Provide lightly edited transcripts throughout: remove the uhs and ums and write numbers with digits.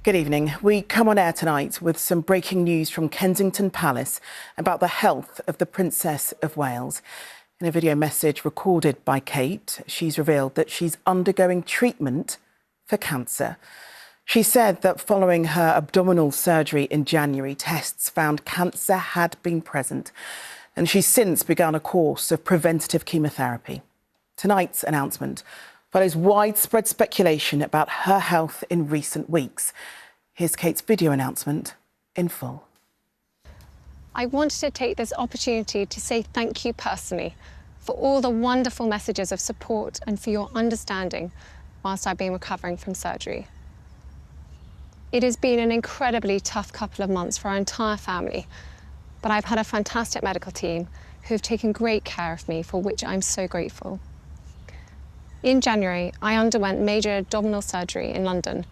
Good evening. We come on air tonight with some breaking news from Kensington Palace about the health of the Princess of Wales. In a video message recorded by Kate, she's revealed that she's undergoing treatment for cancer. She said that following her abdominal surgery in January, tests found cancer had been present, and she's since begun a course of preventative chemotherapy. Tonight's announcement follows widespread speculation about her health in recent weeks. Here's Kate's video announcement in full. I wanted to take this opportunity to say thank you personally for all the wonderful messages of support and for your understanding whilst I've been recovering from surgery. It has been an incredibly tough couple of months for our entire family, but I've had a fantastic medical team who have taken great care of me, for which I'm so grateful. In January, I underwent major abdominal surgery in London,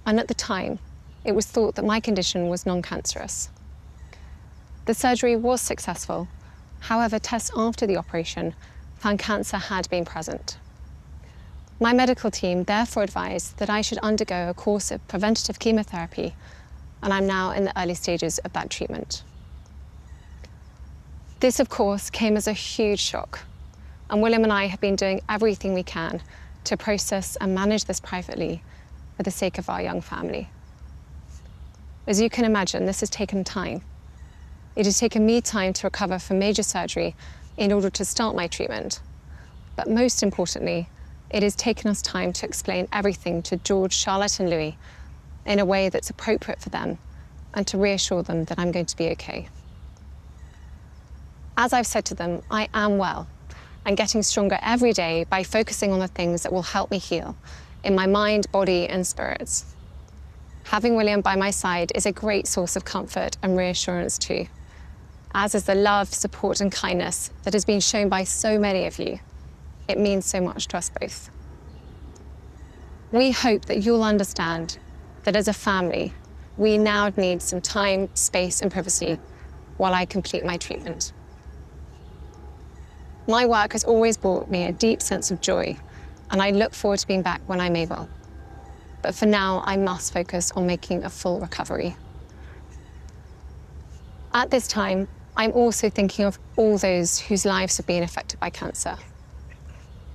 and at the time, it was thought that my condition was non-cancerous. The surgery was successful. However, tests after the operation found cancer had been present. My medical team therefore advised that I should undergo a course of preventative chemotherapy, and I'm now in the early stages of that treatment. This, of course, came as a huge shock, and William and I have been doing everything we can to process and manage this privately for the sake of our young family. As you can imagine, this has taken time. It has taken me time to recover from major surgery in order to start my treatment. But most importantly, it has taken us time to explain everything to George, Charlotte and Louis in a way that's appropriate for them and to reassure them that I'm going to be okay. As I've said to them, I am well and getting stronger every day by focusing on the things that will help me heal in my mind, body and spirits. Having William by my side is a great source of comfort and reassurance too, as is the love, support and kindness that has been shown by so many of you. It means so much to us both. We hope that you'll understand that as a family, we now need some time, space and privacy while I complete my treatment. My work has always brought me a deep sense of joy, and I look forward to being back when I'm able. But for now, I must focus on making a full recovery. At this time, I'm also thinking of all those whose lives have been affected by cancer.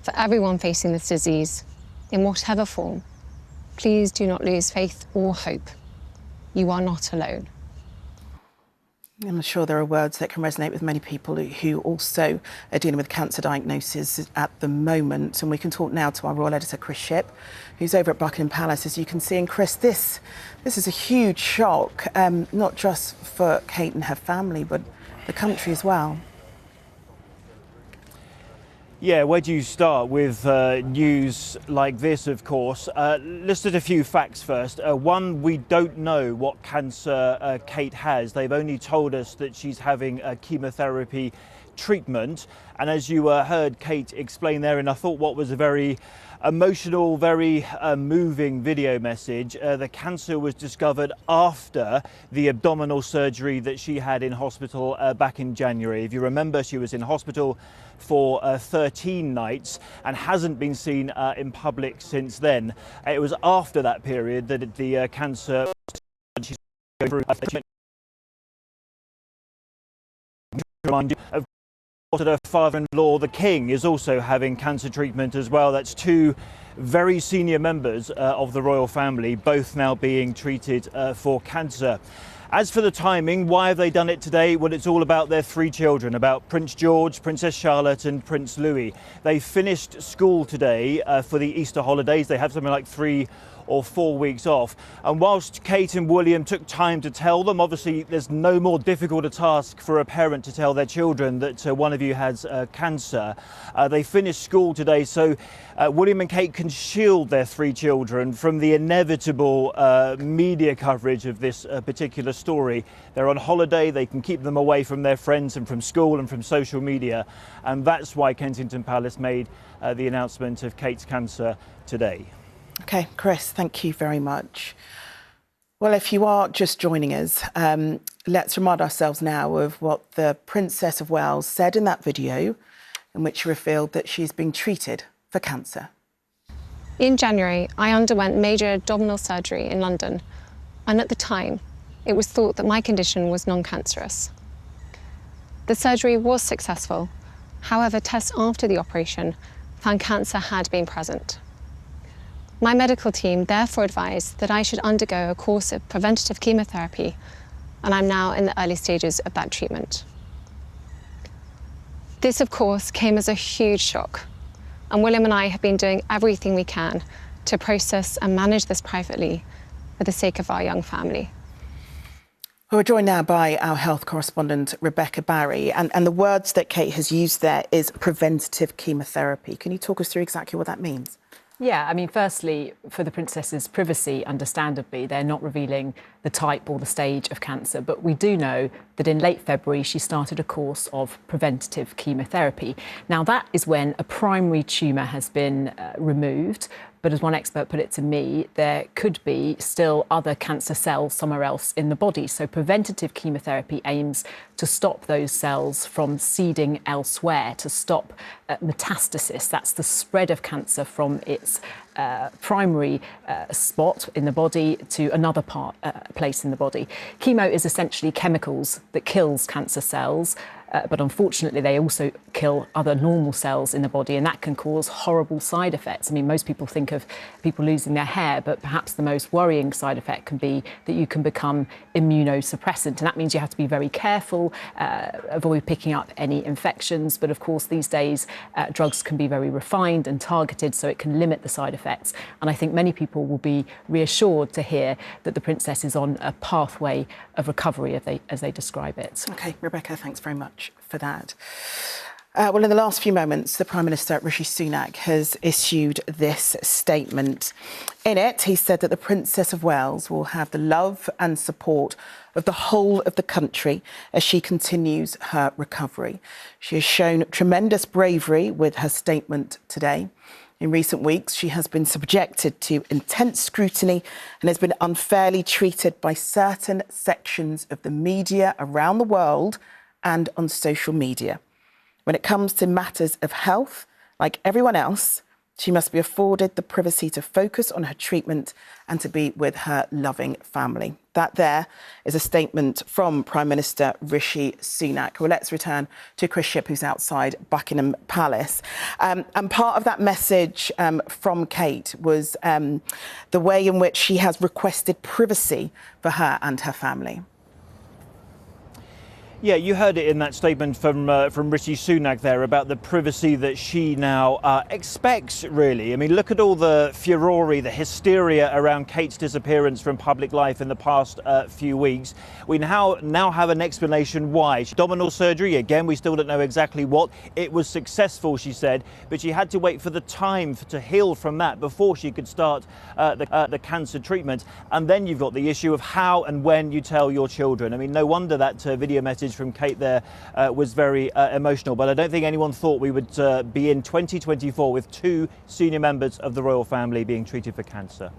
For everyone facing this disease, in whatever form, please do not lose faith or hope. You are not alone. I'm sure there are words that can resonate with many people who also are dealing with cancer diagnosis at the moment. And we can talk now to our royal editor, Chris Shipp, who's over at Buckingham Palace, as you can see. And Chris, this is a huge shock, not just for Kate and her family, but the country as well. Yeah, where do you start with news like this, of course? Listed a few facts first. One, we don't know what cancer Kate has. They've only told us that she's having a chemotherapy treatment. And as you heard Kate explain there, and I thought what was a very emotional, very moving video message, the cancer was discovered after the abdominal surgery that she had in hospital back in January. If you remember, she was in hospital for 13 nights and hasn't been seen in public since then. It was after that period that the cancer she's going through. Remind you of course that her father-in-law, the King, is also having cancer treatment as well. That's two very senior members of the royal family, both now being treated for cancer. As for the timing, why have they done it today? Well, it's all about their three children, about Prince George, Princess Charlotte and Prince Louis. They finished school today for the Easter holidays. They have something like 3 or 4 weeks off. And whilst Kate and William took time to tell them, obviously there's no more difficult a task for a parent to tell their children that one of you has cancer. They finished school today, so William and Kate can shield their three children from the inevitable media coverage of this particular story. They're on holiday, they can keep them away from their friends and from school and from social media. And that's why Kensington Palace made the announcement of Kate's cancer today. OK, Chris, thank you very much. Well, if you are just joining us, let's remind ourselves now of what the Princess of Wales said in that video, in which she revealed that she's being treated for cancer. In January, I underwent major abdominal surgery in London, and at the time, it was thought that my condition was non-cancerous. The surgery was successful. However, tests after the operation found cancer had been present. My medical team therefore advised that I should undergo a course of preventative chemotherapy, and I'm now in the early stages of that treatment. This, of course, came as a huge shock, and William and I have been doing everything we can to process and manage this privately for the sake of our young family. Well, we're joined now by our health correspondent, Rebecca Barry, and the words that Kate has used there is preventative chemotherapy. Can you talk us through exactly what that means? Yeah, I mean, firstly, for the princess's privacy, understandably, they're not revealing the type or the stage of cancer. But we do know that in late February, she started a course of preventative chemotherapy. Now, that is when a primary tumour has been removed. But as one expert put it to me, there could be still other cancer cells somewhere else in the body. So preventative chemotherapy aims to stop those cells from seeding elsewhere, to stop metastasis. That's the spread of cancer from its primary spot in the body to another place in the body. Chemo is essentially chemicals that kills cancer cells. But unfortunately, they also kill other normal cells in the body, and that can cause horrible side effects. I mean, most people think of people losing their hair, but perhaps the most worrying side effect can be that you can become immunosuppressant. And that means you have to be very careful, avoid picking up any infections. But of course, these days, drugs can be very refined and targeted, so it can limit the side effects. And I think many people will be reassured to hear that the princess is on a pathway of recovery, as they describe it. OK, Rebecca, thanks very much for that. Well, in the last few moments, the Prime Minister, Rishi Sunak, has issued this statement. In it, he said that the Princess of Wales will have the love and support of the whole of the country as she continues her recovery. She has shown tremendous bravery with her statement today. In recent weeks, she has been subjected to intense scrutiny and has been unfairly treated by certain sections of the media around the world and on social media. When it comes to matters of health, like everyone else, she must be afforded the privacy to focus on her treatment and to be with her loving family. That there is a statement from Prime Minister Rishi Sunak. Well, let's return to Chris Shipp, who's outside Buckingham Palace. And part of that message from Kate was the way in which she has requested privacy for her and her family. Yeah, you heard it in that statement from Rishi Sunak there about the privacy that she now expects, really. I mean, look at all the furore, the hysteria around Kate's disappearance from public life in the past few weeks. We now have an explanation why. Abdominal surgery, again, we still don't know exactly what. It was successful, she said, but she had to wait for the time to heal from that before she could start the cancer treatment. And then you've got the issue of how and when you tell your children. I mean, no wonder that video message from Kate there was very emotional, but I don't think anyone thought we would be in 2024 with two senior members of the royal family being treated for cancer.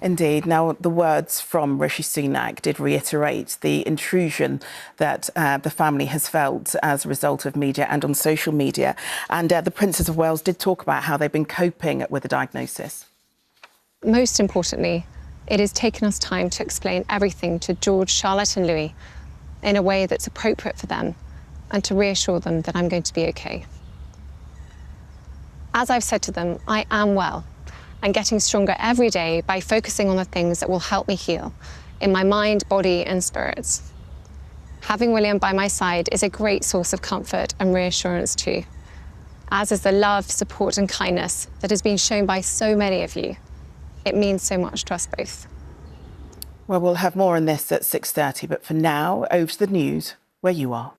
Indeed. Now, the words from Rishi Sunak did reiterate the intrusion that the family has felt as a result of media and on social media. And the Princess of Wales did talk about how they've been coping with the diagnosis. Most importantly, it has taken us time to explain everything to George, Charlotte and Louis in a way that's appropriate for them and to reassure them that I'm going to be okay. As I've said to them, I am well and getting stronger every day by focusing on the things that will help me heal in my mind, body and spirits. Having William by my side is a great source of comfort and reassurance too, as is the love, support and kindness that has been shown by so many of you. It means so much to us both. Well, we'll have more on this at 6:30, but for now, over to the news where you are.